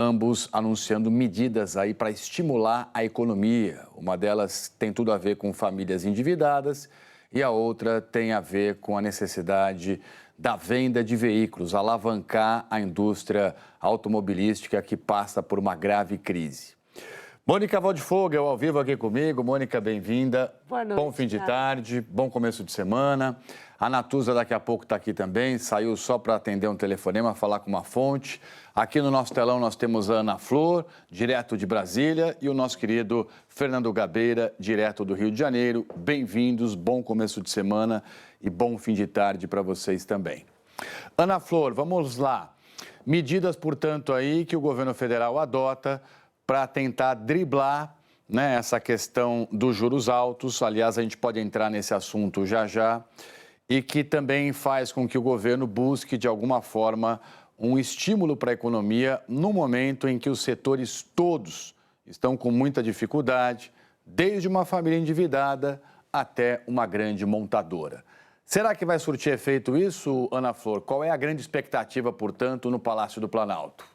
ambos anunciando medidas aí para estimular a economia. Uma delas tem tudo a ver com famílias endividadas e a outra tem a ver com a necessidade da venda de veículos, alavancar a indústria automobilística que passa por uma grave crise. Mônica Waldvogel, ao vivo aqui comigo. Mônica, bem-vinda. Boa noite. Bom fim de tarde, bom começo de semana. A Natuza daqui a pouco está aqui também, saiu só para atender um telefonema, falar com uma fonte. Aqui no nosso telão nós temos a Ana Flor, direto de Brasília, e o nosso querido Fernando Gabeira, direto do Rio de Janeiro. Bem-vindos, bom começo de semana e bom fim de tarde para vocês também. Ana Flor, vamos lá. Medidas, portanto, aí que o governo federal adota para tentar driblar, né, essa questão dos juros altos. Aliás, a gente pode entrar nesse assunto já já. E que também faz com que o governo busque, de alguma forma, um estímulo para a economia no momento em que os setores todos estão com muita dificuldade, desde uma família endividada até uma grande montadora. Será que vai surtir efeito isso, Ana Flor? Qual é a grande expectativa, portanto, no Palácio do Planalto?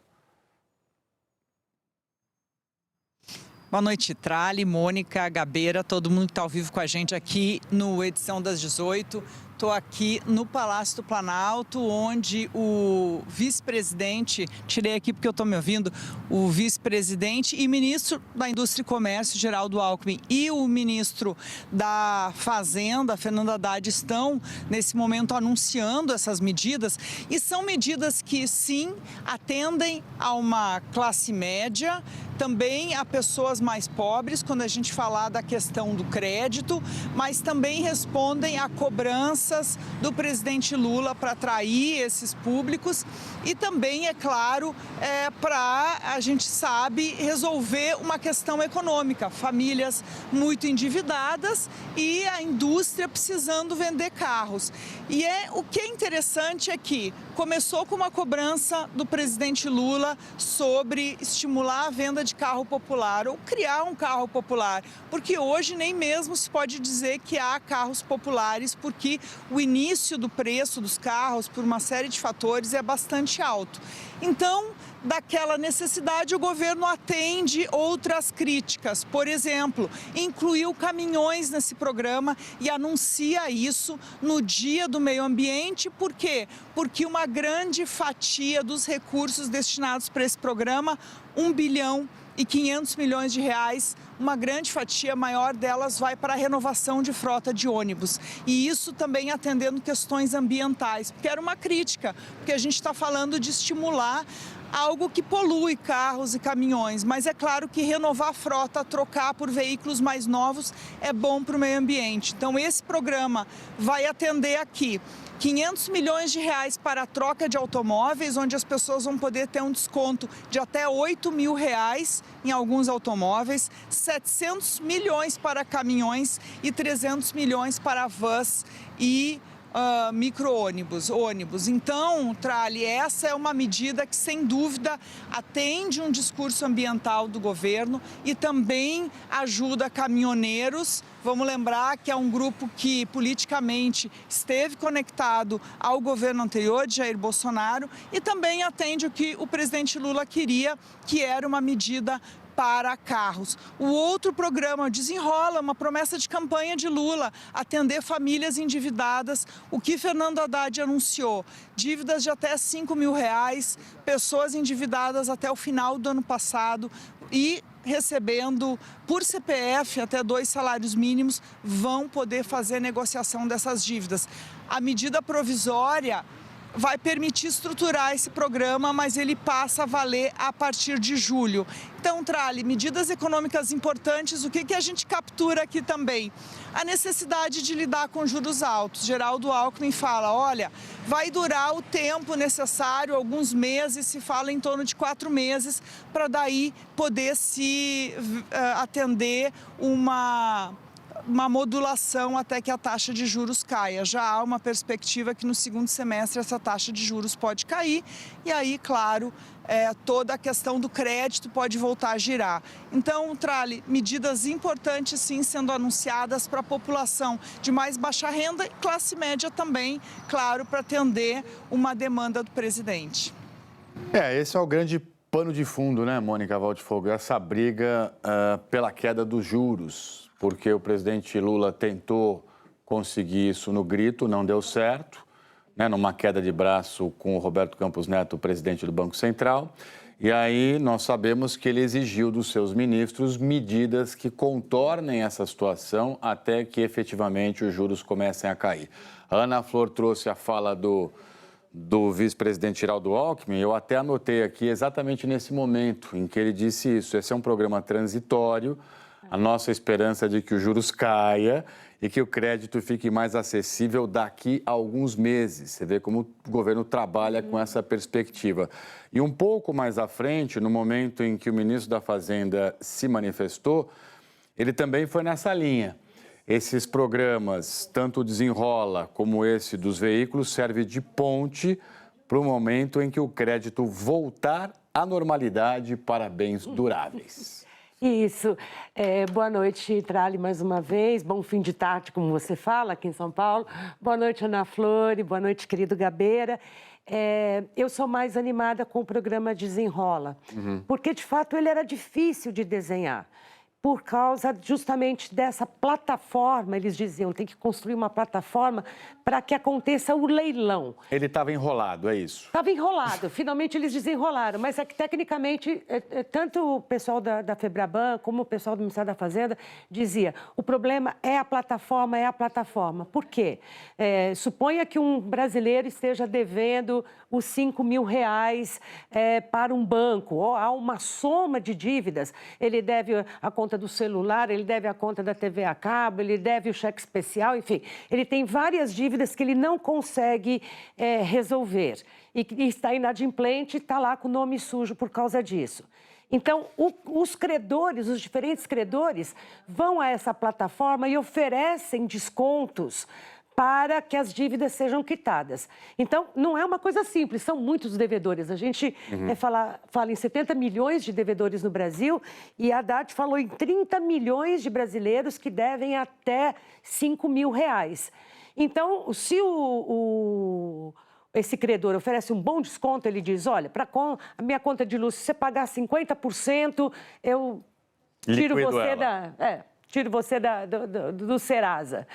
Boa noite, Trali, Mônica, Gabeira, todo mundo que está ao vivo com a gente aqui no Edição das 18. Estou aqui no Palácio do Planalto, onde o vice-presidente, tirei aqui porque eu estou me ouvindo, o vice-presidente e ministro da Indústria e Comércio, Geraldo Alckmin, e o ministro da Fazenda, Fernando Haddad, estão nesse momento anunciando essas medidas. E são medidas que, sim, atendem a uma classe média, também a pessoas mais pobres, quando a gente falar da questão do crédito, mas também respondem a cobranças do presidente Lula para atrair esses públicos e também, é claro, para, a gente sabe, resolver uma questão econômica, famílias muito endividadas e a indústria precisando vender carros. E o que é interessante é que começou com uma cobrança do presidente Lula sobre estimular a venda de carro popular ou criar um carro popular, porque hoje nem mesmo se pode dizer que há carros populares, porque o início do preço dos carros, por uma série de fatores, é bastante alto. Então, daquela necessidade, o governo atende outras críticas. Por exemplo, incluiu caminhões nesse programa e anuncia isso no Dia do Meio Ambiente. Por quê? Porque uma grande fatia dos recursos destinados para esse programa, 1 bilhão e 500 milhões de reais, uma grande fatia maior delas vai para a renovação de frota de ônibus. E isso também atendendo questões ambientais, porque era uma crítica, porque a gente está falando de estimular algo que polui carros e caminhões, mas é claro que renovar a frota, trocar por veículos mais novos é bom para o meio ambiente. Então esse programa vai atender aqui 500 milhões de reais para a troca de automóveis, onde as pessoas vão poder ter um desconto de até 8 mil reais em alguns automóveis, 700 milhões para caminhões e 300 milhões para vans e micro-ônibus, ônibus. Então, Trali, essa é uma medida que, sem dúvida, atende um discurso ambiental do governo e também ajuda caminhoneiros. Vamos lembrar que é um grupo que, politicamente, esteve conectado ao governo anterior, de Jair Bolsonaro, e também atende o que o presidente Lula queria, que era uma medida para carros. O outro programa, Desenrola, uma promessa de campanha de Lula, atender famílias endividadas, o que Fernando Haddad anunciou, dívidas de até 5 mil reais, pessoas endividadas até o final do ano passado e recebendo por CPF até 2 salários mínimos, vão poder fazer negociação dessas dívidas. A medida provisória vai permitir estruturar esse programa, mas ele passa a valer a partir de julho. Então, Trali, medidas econômicas importantes, o que a gente captura aqui também? A necessidade de lidar com juros altos. Geraldo Alckmin fala, olha, vai durar o tempo necessário, alguns meses, se fala em torno de 4 meses, para daí poder se atender uma modulação até que a taxa de juros caia. Já há uma perspectiva que no segundo semestre essa taxa de juros pode cair e aí, claro, toda a questão do crédito pode voltar a girar. Então, Trali, medidas importantes sim sendo anunciadas para a população de mais baixa renda e classe média também, claro, para atender uma demanda do presidente. Esse é o grande pano de fundo, né, Mônica Waldfogo, essa briga pela queda dos juros, porque o presidente Lula tentou conseguir isso no grito, não deu certo, né, numa queda de braço com o Roberto Campos Neto, presidente do Banco Central, e aí nós sabemos que ele exigiu dos seus ministros medidas que contornem essa situação até que efetivamente os juros comecem a cair. A Ana Flor trouxe a fala do vice-presidente Geraldo Alckmin, eu até anotei aqui exatamente nesse momento em que ele disse isso. Esse é um programa transitório, a nossa esperança é de que os juros caia e que o crédito fique mais acessível daqui a alguns meses. Você vê como o governo trabalha com essa perspectiva. E um pouco mais à frente, no momento em que o ministro da Fazenda se manifestou, ele também foi nessa linha. Esses programas, tanto o Desenrola como esse dos veículos, servem de ponte para o momento em que o crédito voltar à normalidade para bens duráveis. Isso. Boa noite, Trali, mais uma vez. Bom fim de tarde, como você fala, aqui em São Paulo. Boa noite, Ana Flor. Boa noite, querido Gabeira. Eu sou mais animada com o programa Desenrola, porque, de fato, ele era difícil de desenhar. Por causa justamente dessa plataforma, eles diziam, tem que construir uma plataforma para que aconteça o leilão. Ele estava enrolado, é isso? Estava enrolado, finalmente eles desenrolaram, mas é que tecnicamente, tanto o pessoal da Febraban como o pessoal do Ministério da Fazenda dizia, o problema é a plataforma, é a plataforma. Por quê? Suponha que um brasileiro esteja devendo os R$5.000 para um banco, ou há uma soma de dívidas, ele deve a conta do celular, ele deve a conta da TV a cabo, ele deve o cheque especial, enfim, ele tem várias dívidas que ele não consegue resolver e está inadimplente e está lá com o nome sujo por causa disso. Então, os credores, os diferentes credores vão a essa plataforma e oferecem descontos para que as dívidas sejam quitadas. Então, não é uma coisa simples, são muitos devedores. A gente fala em 70 milhões de devedores no Brasil e a Haddad falou em 30 milhões de brasileiros que devem até R$5.000. Então, se esse credor oferece um bom desconto, ele diz, olha, para a minha conta de luz, se você pagar 50%, eu tiro você tiro você do Serasa.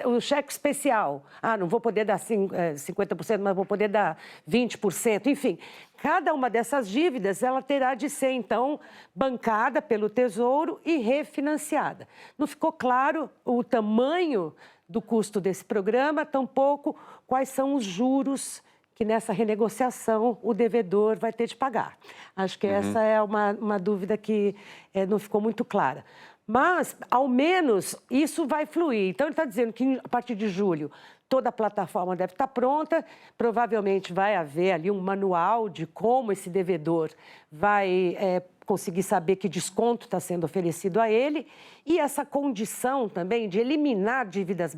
O cheque especial, não vou poder dar 50%, mas vou poder dar 20%. Enfim, cada uma dessas dívidas, ela terá de ser, então, bancada pelo Tesouro e refinanciada. Não ficou claro o tamanho do custo desse programa, tampouco quais são os juros que nessa renegociação o devedor vai ter de pagar. Acho que essa é uma dúvida que não ficou muito clara. Mas, ao menos, isso vai fluir. Então, ele está dizendo que, a partir de julho, toda a plataforma deve estar pronta. Provavelmente vai haver ali um manual de como esse devedor vai conseguir saber que desconto está sendo oferecido a ele. E essa condição também de eliminar dívidas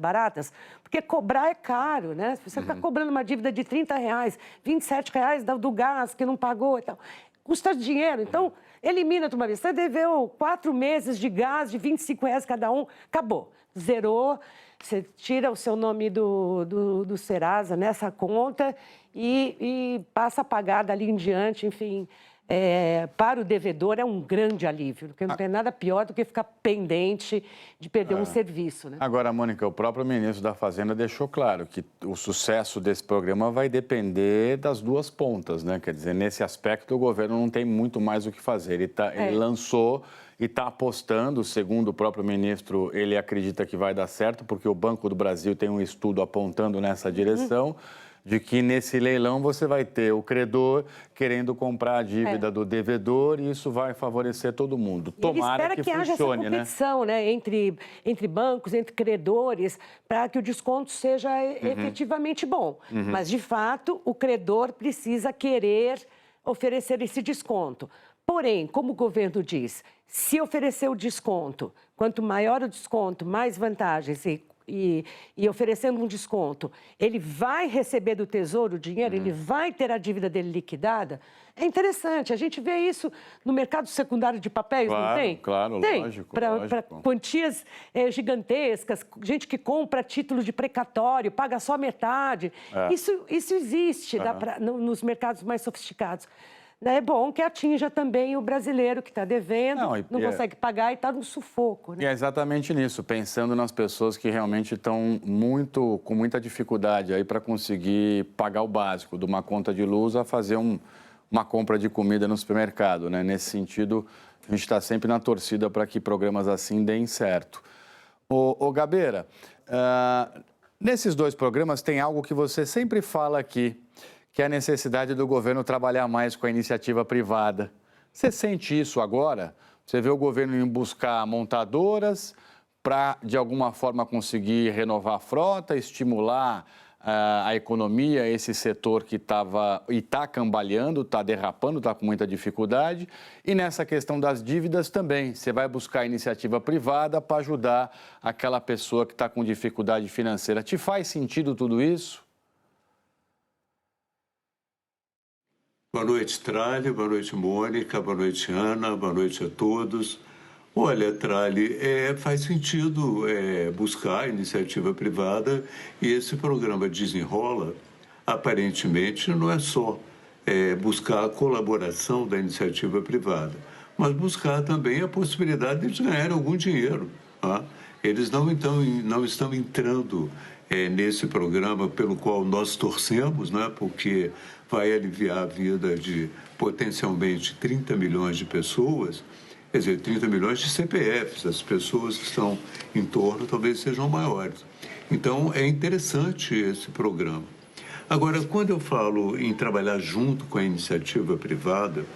baratas, porque cobrar é caro, né? Se você está cobrando uma dívida de R$30, R$27 do gás que não pagou e tal, custa dinheiro. Então, elimina de uma vez. Você deveu 4 meses de gás de R$25 cada um, acabou. Zerou, você tira o seu nome do Serasa nessa conta e passa a pagar dali em diante, enfim. Para o devedor é um grande alívio, porque não tem nada pior do que ficar pendente de perder um serviço, né? Agora, Mônica, o próprio ministro da Fazenda deixou claro que o sucesso desse programa vai depender das duas pontas, né? Quer dizer, nesse aspecto o governo não tem muito mais o que fazer. Ele lançou e está apostando, segundo o próprio ministro, ele acredita que vai dar certo, porque o Banco do Brasil tem um estudo apontando nessa direção. De que nesse leilão você vai ter o credor querendo comprar a dívida do devedor e isso vai favorecer todo mundo. Tomara que funcione, haja essa competição, né? Entre bancos, entre credores, para que o desconto seja efetivamente bom. Mas, de fato, o credor precisa querer oferecer esse desconto. Porém, como o governo diz, se oferecer o desconto, quanto maior o desconto, mais vantagens e oferecendo um desconto, ele vai receber do Tesouro o dinheiro, ele vai ter a dívida dele liquidada. É interessante, a gente vê isso no mercado secundário de papéis, não tem? Claro, tem, lógico. Para quantias gigantescas, gente que compra título de precatório, paga só metade. Isso existe nos mercados mais sofisticados. É bom que atinja também o brasileiro que está devendo, não consegue pagar e está no sufoco. Né? E é exatamente nisso, pensando nas pessoas que realmente estão com muita dificuldade aí para conseguir pagar o básico, de uma conta de luz a fazer uma compra de comida no supermercado. Né? Nesse sentido, a gente está sempre na torcida para que programas assim deem certo. Ô Gabeira, nesses 2 programas tem algo que você sempre fala aqui, que é a necessidade do governo trabalhar mais com a iniciativa privada. Você sente isso agora? Você vê o governo ir buscar montadoras para, de alguma forma, conseguir renovar a frota, estimular a economia, esse setor que estava e está cambaleando, está derrapando, está com muita dificuldade. E nessa questão das dívidas também, você vai buscar a iniciativa privada para ajudar aquela pessoa que está com dificuldade financeira. Te faz sentido tudo isso? Boa noite, Trali, boa noite, Mônica, boa noite, Ana, boa noite a todos. Olha, Trali, faz sentido buscar a iniciativa privada e esse programa Desenrola, aparentemente, não é só buscar a colaboração da iniciativa privada, mas buscar também a possibilidade de ganhar algum dinheiro. Tá? Eles não estão entrando nesse programa pelo qual nós torcemos, né? Porque vai aliviar a vida de potencialmente 30 milhões de pessoas, quer dizer, 30 milhões de CPFs, as pessoas que estão em torno talvez sejam maiores. Então, é interessante esse programa. Agora, quando eu falo em trabalhar junto com a iniciativa privada,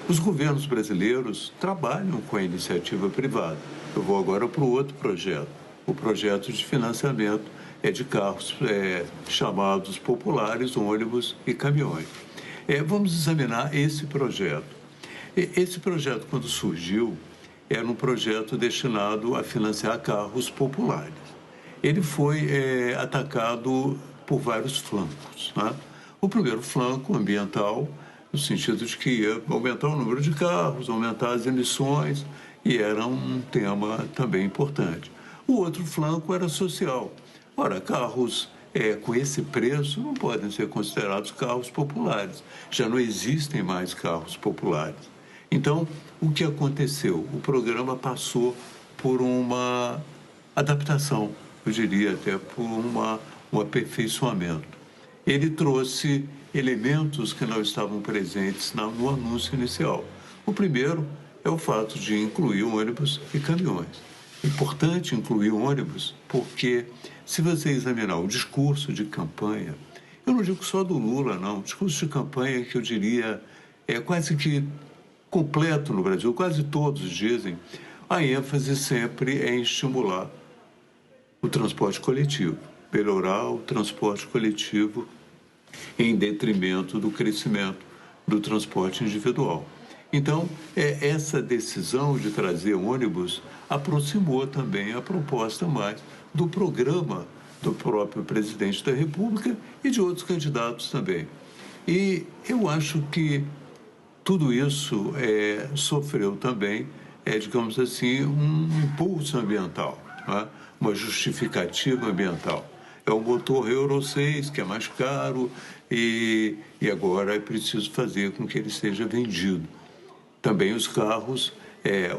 os governos brasileiros trabalham com a iniciativa privada. Eu vou agora para o outro projeto, o projeto de financiamento de carros chamados populares, ônibus e caminhões. Vamos examinar esse projeto. Esse projeto, quando surgiu, era um projeto destinado a financiar carros populares. Ele foi atacado por vários flancos. Né? O primeiro flanco, ambiental, no sentido de que ia aumentar o número de carros, aumentar as emissões, e era um tema também importante. O outro flanco era social. Ora, carros com esse preço não podem ser considerados carros populares. Já não existem mais carros populares. Então, o que aconteceu? O programa passou por uma adaptação, eu diria até por um aperfeiçoamento. Ele trouxe elementos que não estavam presentes no anúncio inicial. O primeiro é o fato de incluir ônibus e caminhões. Importante incluir ônibus porque, se você examinar o discurso de campanha, eu não digo só do Lula, não, o discurso de campanha que eu diria quase que completo no Brasil, quase todos dizem, a ênfase sempre é em estimular o transporte coletivo, melhorar o transporte coletivo em detrimento do crescimento do transporte individual. Então, essa decisão de trazer ônibus aproximou também a proposta mais do programa do próprio presidente da República e de outros candidatos também. E eu acho que tudo isso sofreu também, digamos assim, um impulso ambiental, né? Uma justificativa ambiental. É o motor Euro 6, que é mais caro, e agora é preciso fazer com que ele seja vendido. Também os carros,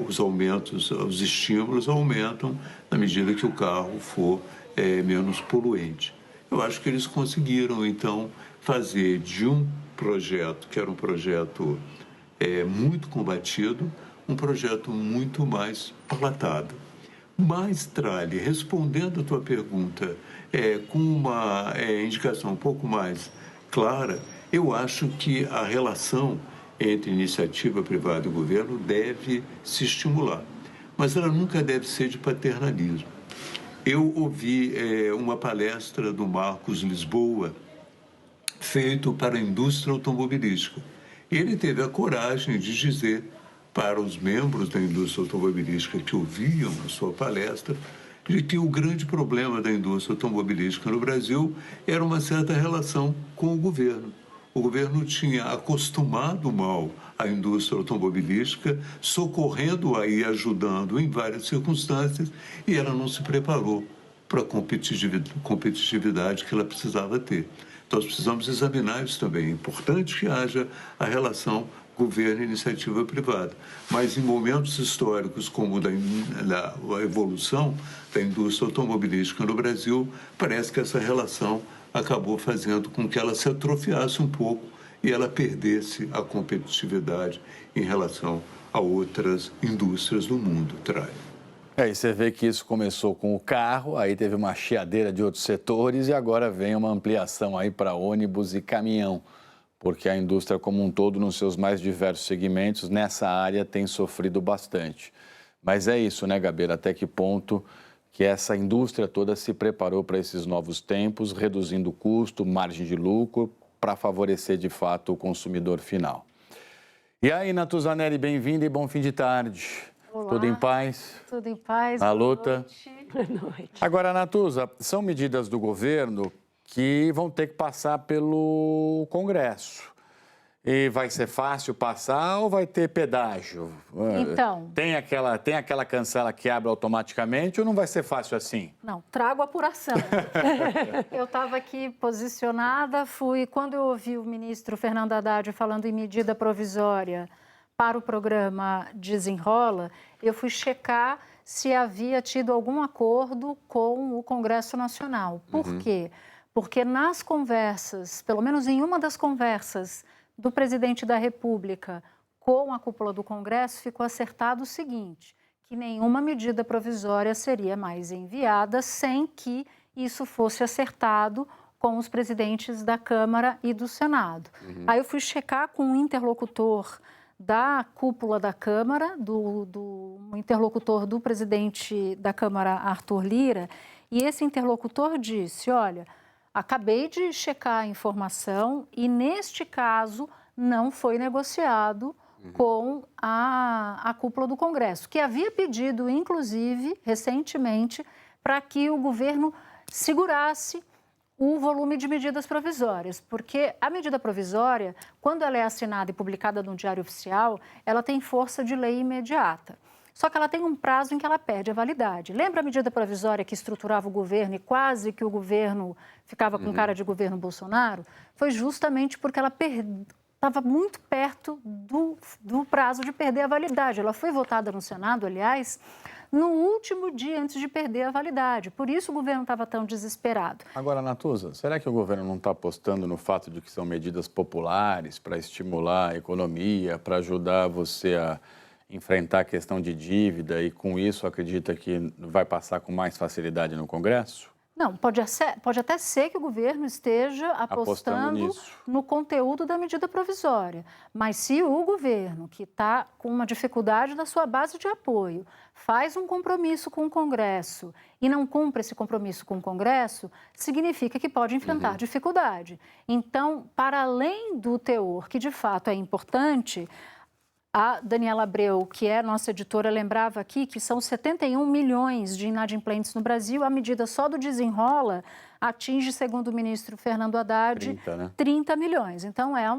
os aumentos, os estímulos aumentam na medida que o carro for menos poluente. Eu acho que eles conseguiram, então, fazer de um projeto, que era um projeto muito combatido, um projeto muito mais palatado. Mas, Trali, respondendo a tua pergunta com uma indicação um pouco mais clara, eu acho que a relação entre iniciativa privada e governo deve se estimular, mas ela nunca deve ser de paternalismo. Eu ouvi uma palestra do Marcos Lisboa, feito para a indústria automobilística. Ele teve a coragem de dizer para os membros da indústria automobilística que ouviam a sua palestra de que o grande problema da indústria automobilística no Brasil era uma certa relação com o governo. O governo tinha acostumado mal a indústria automobilística, socorrendo-a e ajudando em várias circunstâncias, e ela não se preparou para a competitividade que ela precisava ter. Então, nós precisamos examinar isso também. É importante que haja a relação governo e iniciativa privada. Mas em momentos históricos como a evolução da indústria automobilística no Brasil, parece que essa relação acabou fazendo com que ela se atrofiasse um pouco e ela perdesse a competitividade em relação a outras indústrias do mundo, Trai. E você vê que isso começou com o carro, aí teve uma chiadeira de outros setores e agora vem uma ampliação aí para ônibus e caminhão, porque a indústria como um todo, nos seus mais diversos segmentos, nessa área tem sofrido bastante. Mas é isso, né, Gabeira? Até que ponto que essa indústria toda se preparou para esses novos tempos, reduzindo o custo, margem de lucro, para favorecer, de fato, o consumidor final. E aí, Natuzaneri, bem-vinda e bom fim de tarde. Olá. Tudo em paz? Tudo em paz. Na luta? Boa noite. Agora, Natuza, são medidas do governo que vão ter que passar pelo Congresso. E vai ser fácil passar ou vai ter pedágio? Então... Tem aquela cancela que abre automaticamente ou não vai ser fácil assim? Não, trago apuração. Eu estava aqui posicionada, quando eu ouvi o ministro Fernando Haddad falando em medida provisória para o programa Desenrola, eu fui checar se havia tido algum acordo com o Congresso Nacional. Por quê? Porque nas conversas, pelo menos em uma das conversas do presidente da República com a cúpula do Congresso, ficou acertado o seguinte, que nenhuma medida provisória seria mais enviada sem que isso fosse acertado com os presidentes da Câmara e do Senado. Aí eu fui checar com um interlocutor da cúpula da Câmara, um interlocutor do presidente da Câmara, Arthur Lira, e esse interlocutor disse, olha, acabei de checar a informação e, neste caso, não foi negociado com a cúpula do Congresso, que havia pedido, inclusive, recentemente, para que o governo segurasse o volume de medidas provisórias, porque a medida provisória, quando ela é assinada e publicada no Diário Oficial, ela tem força de lei imediata. Só que ela tem um prazo em que ela perde a validade. Lembra a medida provisória que estruturava o governo e quase que o governo ficava com cara de governo Bolsonaro? Foi justamente porque ela estava muito perto do prazo de perder a validade. Ela foi votada no Senado, aliás, no último dia antes de perder a validade. Por isso o governo estava tão desesperado. Agora, Natuza, será que o governo não está apostando no fato de que são medidas populares para estimular a economia, para ajudar você a enfrentar a questão de dívida e, com isso, acredita que vai passar com mais facilidade no Congresso? Não, pode até ser que o governo esteja apostando no conteúdo da medida provisória. Mas se o governo, que está com uma dificuldade da sua base de apoio, faz um compromisso com o Congresso e não cumpre esse compromisso com o Congresso, significa que pode enfrentar dificuldade. Então, para além do teor, que de fato é importante, a Daniela Abreu, que é nossa editora, lembrava aqui que são 71 milhões de inadimplentes no Brasil. A medida só do Desenrola atinge, segundo o ministro Fernando Haddad, 30 milhões. Então, é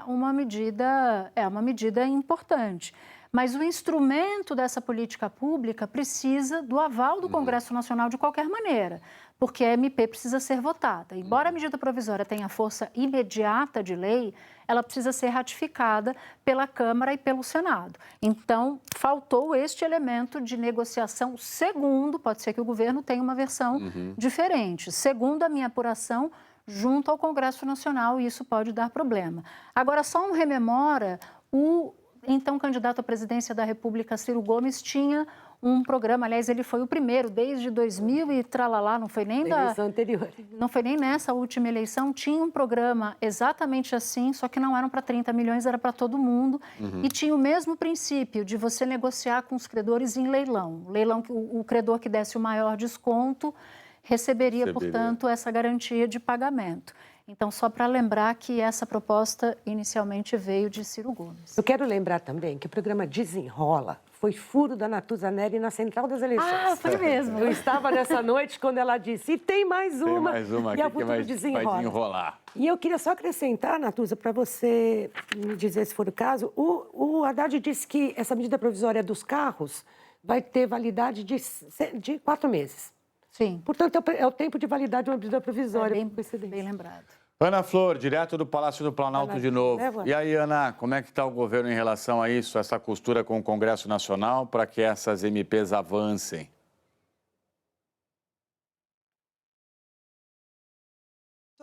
uma medida importante. Mas o instrumento dessa política pública precisa do aval do Congresso Nacional de qualquer maneira, porque a MP precisa ser votada. Embora a medida provisória tenha força imediata de lei, ela precisa ser ratificada pela Câmara e pelo Senado. Então, faltou este elemento de negociação segundo, pode ser que o governo tenha uma versão diferente, segundo a minha apuração, junto ao Congresso Nacional, e isso pode dar problema. Agora, só um rememora, o então candidato à presidência da República, Ciro Gomes, tinha um programa, aliás, ele foi o primeiro, desde 2000 e tralalá, não foi nem eleição anterior. Não foi nem nessa última eleição, tinha um programa exatamente assim, só que não eram para 30 milhões, era para todo mundo, e tinha o mesmo princípio de você negociar com os credores em leilão. Leilão, o credor que desse o maior desconto receberia, portanto, essa garantia de pagamento. Então, só para lembrar que essa proposta inicialmente veio de Ciro Gomes. Eu quero lembrar também que o programa Desenrola foi furo da Natuzaneri na Central das Eleições. Ah, foi mesmo. Eu estava nessa noite quando ela disse, e tem mais uma. Tem mais uma e a aqui que vai desenrolar. E eu queria só acrescentar, Natuza, para você me dizer se for o caso, o Haddad disse que essa medida provisória dos carros vai ter validade de 4 meses. Sim. Portanto, é o tempo de validade de uma medida provisória. Bem lembrado. Ana Flor, direto do Palácio do Planalto de novo. E aí, Ana, como é que está o governo em relação a isso, essa costura com o Congresso Nacional, para que essas MPs avancem?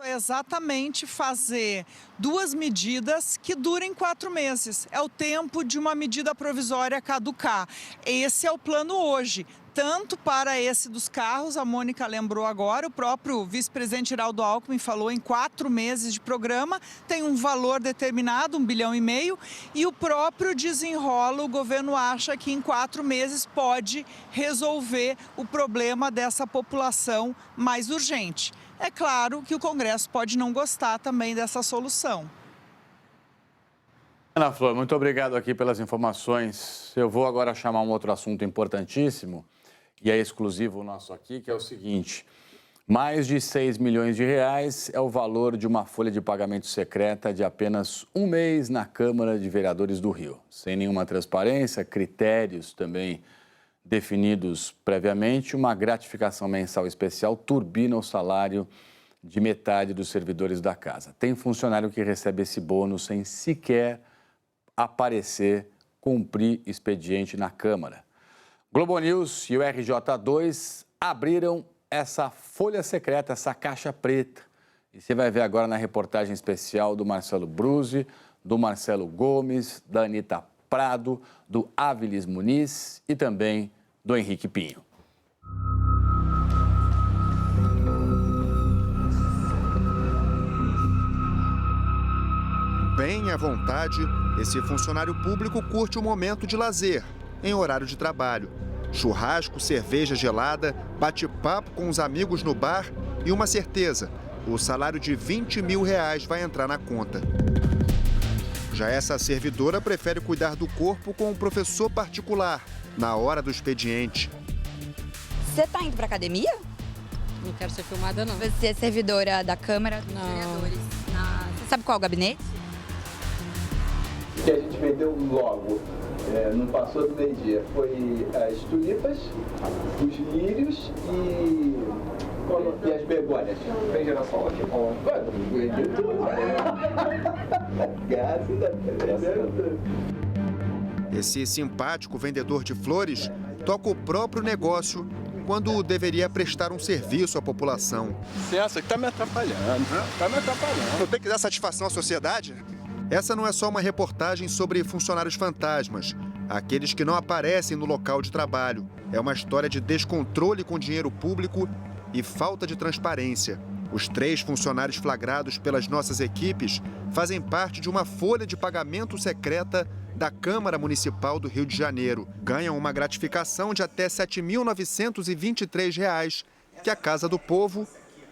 Exatamente fazer 2 medidas que durem 4 meses. É o tempo de uma medida provisória caducar. Esse é o plano hoje. Tanto para esse dos carros, a Mônica lembrou agora, o próprio vice-presidente Geraldo Alckmin falou em 4 meses de programa, tem um valor determinado, 1,5 bilhão, e o próprio desenrola, o governo acha que em 4 meses pode resolver o problema dessa população mais urgente. É claro que o Congresso pode não gostar também dessa solução. Ana Flor, muito obrigado aqui pelas informações. Eu vou agora chamar um outro assunto importantíssimo, e é exclusivo nosso aqui, que é o seguinte: mais de 6 milhões de reais é o valor de uma folha de pagamento secreta de apenas 1 mês na Câmara de Vereadores do Rio. Sem nenhuma transparência, critérios também definidos previamente, uma gratificação mensal especial turbina o salário de metade dos servidores da casa. Tem funcionário que recebe esse bônus sem sequer aparecer, cumprir expediente na Câmara. Globo News e o RJ2 abriram essa folha secreta, essa caixa preta. E você vai ver agora na reportagem especial do Marcelo Bruzzi, do Marcelo Gomes, da Anita Prado, do Áviles Muniz e também do Henrique Pinho. Bem à vontade, esse funcionário público curte um momento de lazer, em horário de trabalho. Churrasco, cerveja gelada, bate-papo com os amigos no bar e uma certeza: o salário de 20 mil reais vai entrar na conta. Já essa servidora prefere cuidar do corpo com um professor particular, na hora do expediente. Você tá indo pra academia? Não quero ser filmada, não. Você é servidora da Câmara dos Vereadores. Você sabe qual é o gabinete? Que a gente vendeu logo, não passou do meio-dia, foi as tulipas, os lírios e as begônias. Tem girassol aqui? Vendi tudo. Graças a Deus. Esse simpático vendedor de flores toca o próprio negócio quando deveria prestar um serviço à população. Licença, que tá me atrapalhando. Tá me atrapalhando. Não tem que dar satisfação à sociedade? Essa não é só uma reportagem sobre funcionários fantasmas, aqueles que não aparecem no local de trabalho. É uma história de descontrole com dinheiro público e falta de transparência. Os 3 funcionários flagrados pelas nossas equipes fazem parte de uma folha de pagamento secreta da Câmara Municipal do Rio de Janeiro. Ganham uma gratificação de até R$ 7.923, que a Casa do Povo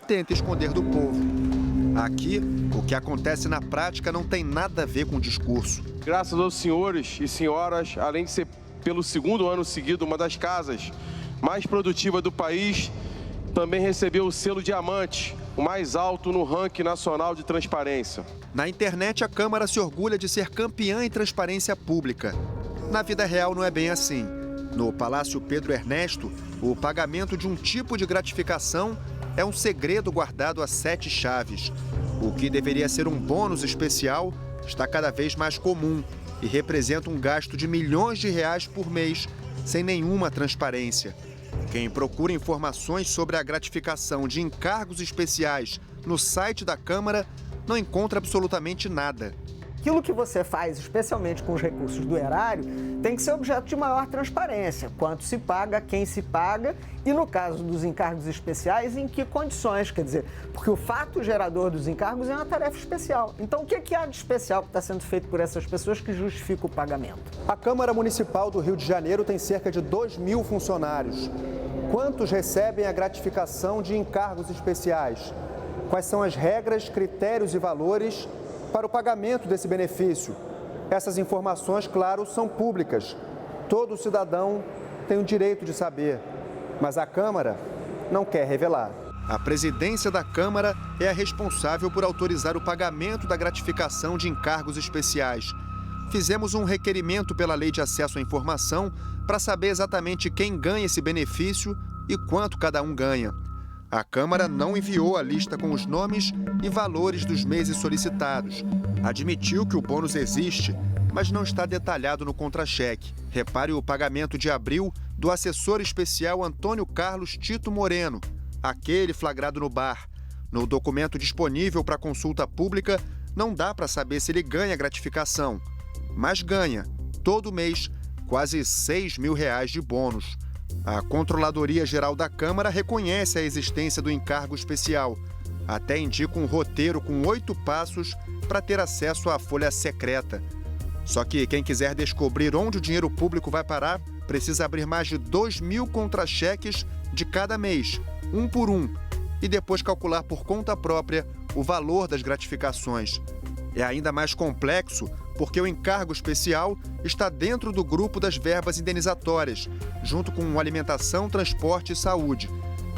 tenta esconder do povo. Aqui, o que acontece na prática não tem nada a ver com o discurso. Graças aos senhores e senhoras, além de ser pelo 2º ano seguido uma das casas mais produtivas do país, também recebeu o selo Diamante, o mais alto no ranking nacional de transparência. Na internet, a Câmara se orgulha de ser campeã em transparência pública. Na vida real não é bem assim. No Palácio Pedro Ernesto, o pagamento de um tipo de gratificação é um segredo guardado a 7 chaves. O que deveria ser um bônus especial está cada vez mais comum e representa um gasto de milhões de reais por mês, sem nenhuma transparência. Quem procura informações sobre a gratificação de encargos especiais no site da Câmara não encontra absolutamente nada. Aquilo que você faz, especialmente com os recursos do erário, tem que ser objeto de maior transparência. Quanto se paga, quem se paga e, no caso dos encargos especiais, em que condições. Quer dizer, porque o fato gerador dos encargos é uma tarefa especial. Então, o que há de especial que está sendo feito por essas pessoas que justifica o pagamento? A Câmara Municipal do Rio de Janeiro tem cerca de 2.000 funcionários. Quantos recebem a gratificação de encargos especiais? Quais são as regras, critérios e valores para o pagamento desse benefício? Essas informações, claro, são públicas. Todo cidadão tem o direito de saber, mas a Câmara não quer revelar. A presidência da Câmara é a responsável por autorizar o pagamento da gratificação de encargos especiais. Fizemos um requerimento pela Lei de Acesso à Informação para saber exatamente quem ganha esse benefício e quanto cada um ganha. A Câmara não enviou a lista com os nomes e valores dos meses solicitados. Admitiu que o bônus existe, mas não está detalhado no contra-cheque. Repare o pagamento de abril do assessor especial Antônio Carlos Tito Moreno, aquele flagrado no bar. No documento disponível para consulta pública, não dá para saber se ele ganha gratificação. Mas ganha, todo mês, quase R$6 mil de bônus. A Controladoria Geral da Câmara reconhece a existência do encargo especial. Até indica um roteiro com 8 passos para ter acesso à folha secreta. Só que quem quiser descobrir onde o dinheiro público vai parar, precisa abrir mais de 2.000 contra-cheques de cada mês, um por um, e depois calcular por conta própria o valor das gratificações. É ainda mais complexo porque o encargo especial está dentro do grupo das verbas indenizatórias, junto com alimentação, transporte e saúde.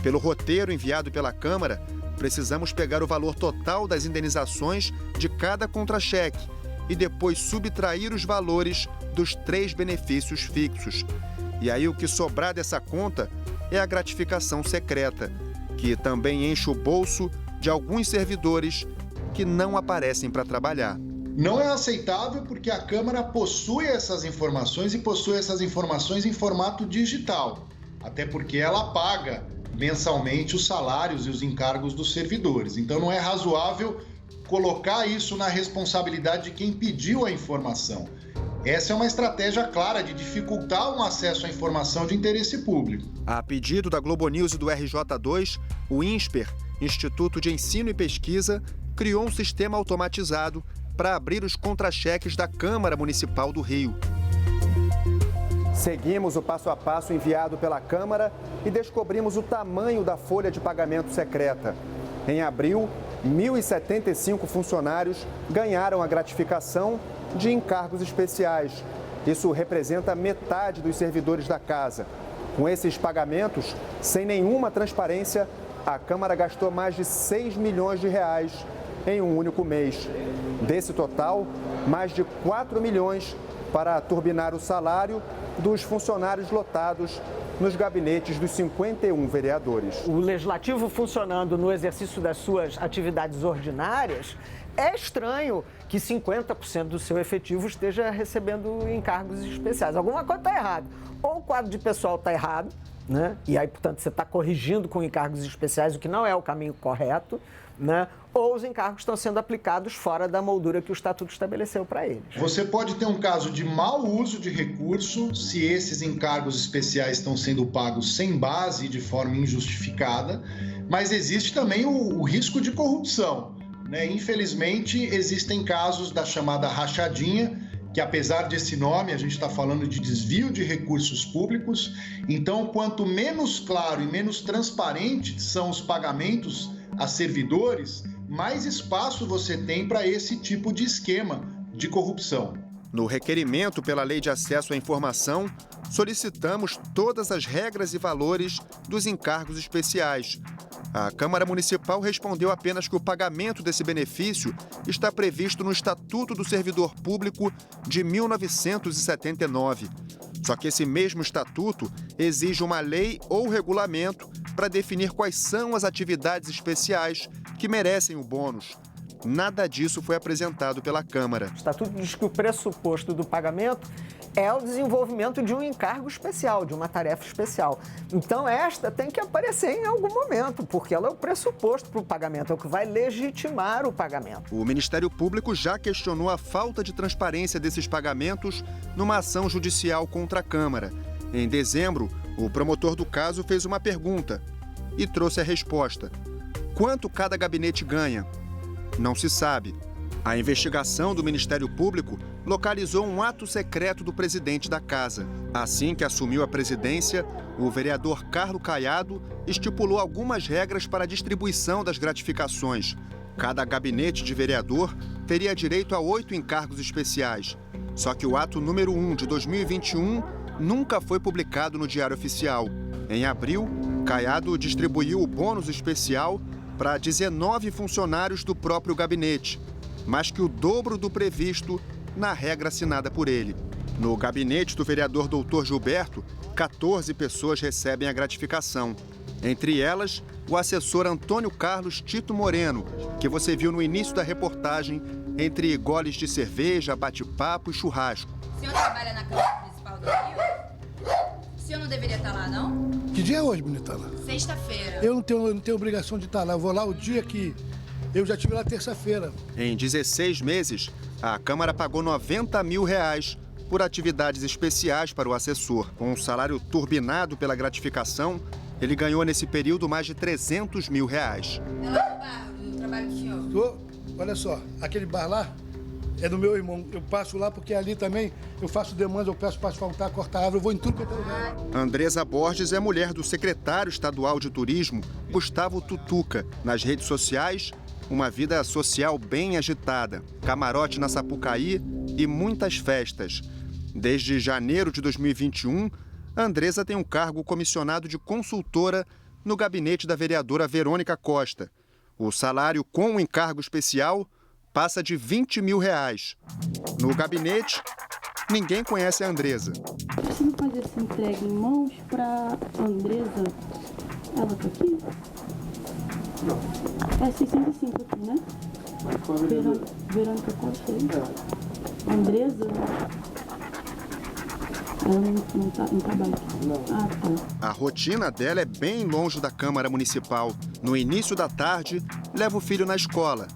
Pelo roteiro enviado pela Câmara, precisamos pegar o valor total das indenizações de cada contra-cheque e depois subtrair os valores dos 3 benefícios fixos. E aí o que sobrar dessa conta é a gratificação secreta, que também enche o bolso de alguns servidores que não aparecem para trabalhar. Não é aceitável porque a Câmara possui essas informações e possui essas informações em formato digital, até porque ela paga mensalmente os salários e os encargos dos servidores. Então não é razoável colocar isso na responsabilidade de quem pediu a informação. Essa é uma estratégia clara de dificultar um acesso à informação de interesse público. A pedido da Globo News e do RJ2, o INSPER, Instituto de Ensino e Pesquisa, criou um sistema automatizado para abrir os contra-cheques da Câmara Municipal do Rio. Seguimos o passo a passo enviado pela Câmara e descobrimos o tamanho da folha de pagamento secreta. Em abril, 1.075 funcionários ganharam a gratificação de encargos especiais. Isso representa metade dos servidores da casa. Com esses pagamentos, sem nenhuma transparência, a Câmara gastou mais de R$6 milhões em um único mês. Desse total, mais de 4 milhões para turbinar o salário dos funcionários lotados nos gabinetes dos 51 vereadores. O Legislativo funcionando no exercício das suas atividades ordinárias, é estranho que 50% do seu efetivo esteja recebendo encargos especiais. Alguma coisa está errada. Ou o quadro de pessoal está errado, né? E aí, portanto, você está corrigindo com encargos especiais, o que não é o caminho correto, né? Ou os encargos estão sendo aplicados fora da moldura que o Estatuto estabeleceu para eles. Você pode ter um caso de mau uso de recurso se esses encargos especiais estão sendo pagos sem base e de forma injustificada, mas existe também o risco de corrupção, né? Infelizmente, existem casos da chamada rachadinha, que apesar desse nome, a gente está falando de desvio de recursos públicos. Então, quanto menos claro e menos transparente são os pagamentos a servidores, mais espaço você tem para esse tipo de esquema de corrupção. No requerimento pela Lei de Acesso à Informação, solicitamos todas as regras e valores dos encargos especiais. A Câmara Municipal respondeu apenas que o pagamento desse benefício está previsto no Estatuto do Servidor Público de 1979. Só que esse mesmo estatuto exige uma lei ou regulamento para definir quais são as atividades especiais que merecem o bônus. Nada disso foi apresentado pela Câmara. O Estatuto diz que o pressuposto do pagamento é o desenvolvimento de um encargo especial, de uma tarefa especial. Então, esta tem que aparecer em algum momento, porque ela é o pressuposto para o pagamento, é o que vai legitimar o pagamento. O Ministério Público já questionou a falta de transparência desses pagamentos numa ação judicial contra a Câmara. Em dezembro, o promotor do caso fez uma pergunta e trouxe a resposta. Quanto cada gabinete ganha? Não se sabe. A investigação do Ministério Público localizou um ato secreto do presidente da casa. Assim que assumiu a presidência, o vereador Carlos Caiado estipulou algumas regras para a distribuição das gratificações. Cada gabinete de vereador teria direito a 8 encargos especiais. Só que o ato número 1 de 2021 nunca foi publicado no Diário Oficial. Em abril, Caiado distribuiu o bônus especial para 19 funcionários do próprio gabinete, mais que o dobro do previsto na regra assinada por ele. No gabinete do vereador Dr. Gilberto, 14 pessoas recebem a gratificação. Entre elas, o assessor Antônio Carlos Tito Moreno, que você viu no início da reportagem, entre goles de cerveja, bate-papo e churrasco. O senhor trabalha na Câmara Municipal do Rio? O senhor não deveria estar lá, não? Que dia é hoje, bonita? Lá? Sexta-feira. Eu não tenho obrigação de estar lá. Eu vou lá o dia que eu já estive lá terça-feira. Em 16 meses, a Câmara pagou R$90 mil por atividades especiais para o assessor. Com um salário turbinado pela gratificação, ele ganhou nesse período mais de R$300 mil. É lá no bar, do trabalho do senhor? Olha só, aquele bar lá é do meu irmão. Eu passo lá porque ali também eu faço demanda, eu peço para asfaltar, cortar árvore, eu vou em tudo que eu lugar. Andresa Borges é mulher do secretário estadual de turismo, Gustavo Tutuca. Nas redes sociais, uma vida social bem agitada. Camarote na Sapucaí e muitas festas. Desde janeiro de 2021, Andresa tem um cargo comissionado de consultora no gabinete da vereadora Verônica Costa. O salário com o encargo especial passa de R$20 mil. No gabinete, ninguém conhece a Andresa. Preciso fazer essa entrega em mãos para Andresa. Ela tá aqui? É 605 aqui, né? Verônica Costa aí? Andresa? Ela não trabalha aqui. Não. Ah, tá. A rotina dela é bem longe da Câmara Municipal. No início da tarde, leva o filho na escola.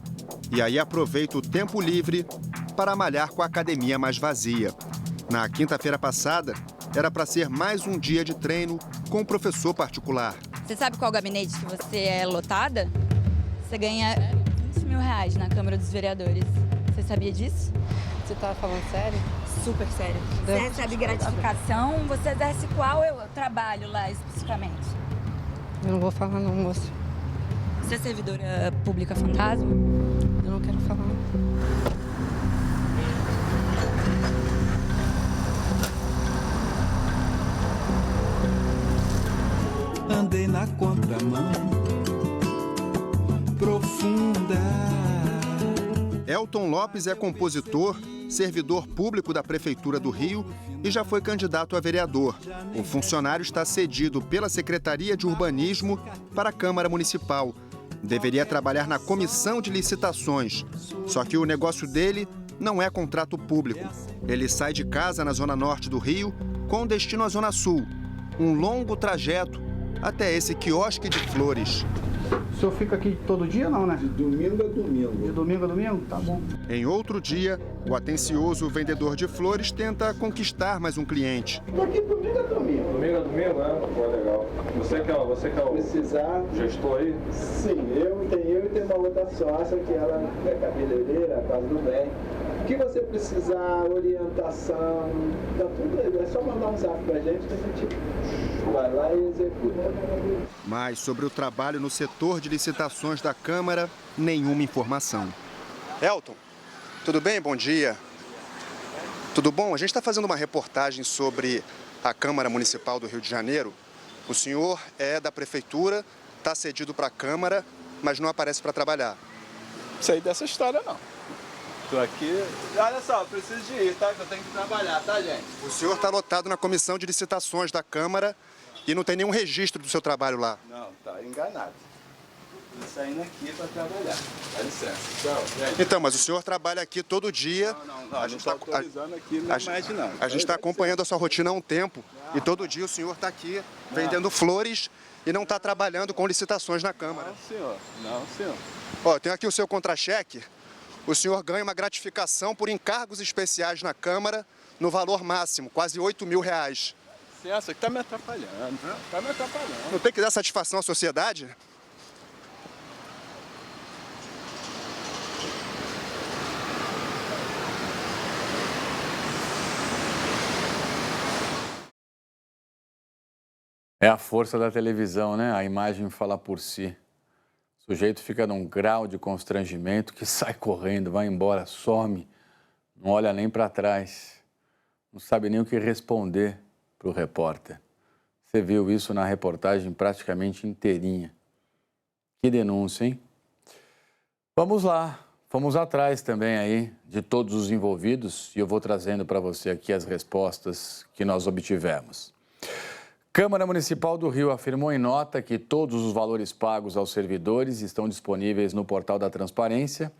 E aí aproveita o tempo livre para malhar com a academia mais vazia. Na quinta-feira passada, era para ser mais um dia de treino com o professor particular. Você sabe qual gabinete que você é lotada? Você ganha R$20 mil na Câmara dos Vereadores. Você sabia disso? Você tá falando sério? Super sério. Você recebe gratificação? Você exerce qual trabalho lá especificamente? Eu não vou falar não, moça. Você é servidora pública fantasma? Eu não quero falar. Andei na contramão profunda. Elton Lopes é compositor, servidor público da Prefeitura do Rio e já foi candidato a vereador. O funcionário está cedido pela Secretaria de Urbanismo para a Câmara Municipal. Deveria trabalhar na comissão de licitações. Só que o negócio dele não é contrato público. Ele sai de casa na zona norte do Rio com destino à zona sul. Um longo trajeto até esse quiosque de flores. O senhor fica aqui todo dia, não, né? De domingo a domingo. De domingo a domingo? Tá bom. Em outro dia, o atencioso vendedor de flores tenta conquistar mais um cliente. Estou aqui domingo a domingo. Domingo a domingo, né? Pô, legal. Você que é o precisar, gestor aí? Sim, eu e tem uma outra sócia que ela é cabeleireira, faz do bem. O que você precisar, orientação, tá tudo aí. É só mandar um zap pra gente que a gente vai lá e executa. Mas sobre o trabalho no setor de licitações da Câmara, nenhuma informação. Elton, tudo bem? Bom dia. Tudo bom? A gente está fazendo uma reportagem sobre a Câmara Municipal do Rio de Janeiro. O senhor é da Prefeitura, está cedido para a Câmara, mas não aparece para trabalhar. Sei dessa história, não. Tô aqui... Olha só, preciso de ir, tá? Que eu tenho que trabalhar, tá, gente? O senhor está lotado na comissão de licitações da Câmara e não tem nenhum registro do seu trabalho lá. Não, tá enganado. Tô saindo aqui para trabalhar. Dá licença. Tchau, gente. Então, mas o senhor trabalha aqui todo dia. Não, a gente está autorizando aqui, não mais não. A gente está acompanhando a sua rotina há um tempo e todo dia o senhor está aqui vendendo flores e não está trabalhando com licitações na Câmara. Não, senhor. Não, senhor. Ó, tem aqui o seu contra-cheque. O senhor ganha uma gratificação por encargos especiais na Câmara no valor máximo, quase R$8 mil. Licença, que tá me atrapalhando. Tá me atrapalhando. Não tem que dar satisfação à sociedade? É a força da televisão, né? A imagem fala por si. O sujeito fica num grau de constrangimento que sai correndo, vai embora, some, não olha nem para trás, não sabe nem o que responder para o repórter. Você viu isso na reportagem praticamente inteirinha. Que denúncia, hein? Vamos lá, fomos atrás também aí de todos os envolvidos e eu vou trazendo para você aqui as respostas que nós obtivemos. Câmara Municipal do Rio afirmou em nota que todos os valores pagos aos servidores estão disponíveis no portal da Transparência.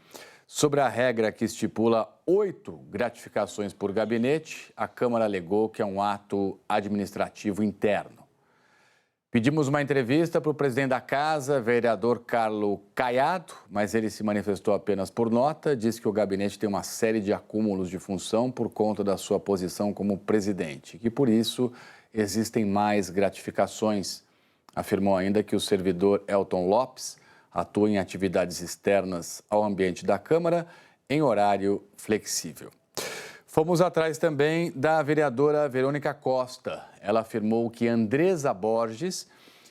Sobre a regra que estipula 8 gratificações por gabinete, a Câmara alegou que é um ato administrativo interno. Pedimos uma entrevista para o presidente da Casa, vereador Carlos Caiado, mas ele se manifestou apenas por nota, disse que o gabinete tem uma série de acúmulos de função por conta da sua posição como presidente, e que por isso existem mais gratificações. Afirmou ainda que o servidor Elton Lopes atua em atividades externas ao ambiente da Câmara em horário flexível. Fomos atrás também da vereadora Verônica Costa. Ela afirmou que Andresa Borges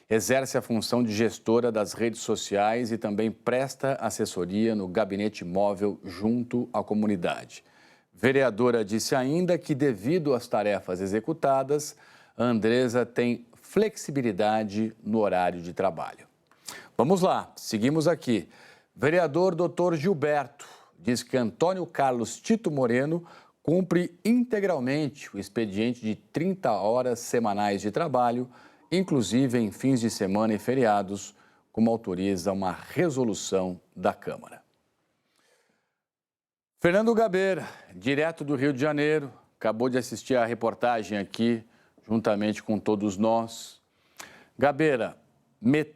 exerce a função de gestora das redes sociais e também presta assessoria no gabinete móvel junto à comunidade. Vereadora disse ainda que, devido às tarefas executadas, a Andresa tem flexibilidade no horário de trabalho. Vamos lá, seguimos aqui. Vereador Dr. Gilberto diz que Antônio Carlos Tito Moreno cumpre integralmente o expediente de 30 horas semanais de trabalho, inclusive em fins de semana e feriados, como autoriza uma resolução da Câmara. Fernando Gabeira, direto do Rio de Janeiro, acabou de assistir a reportagem aqui, juntamente com todos nós. Gabeira, metade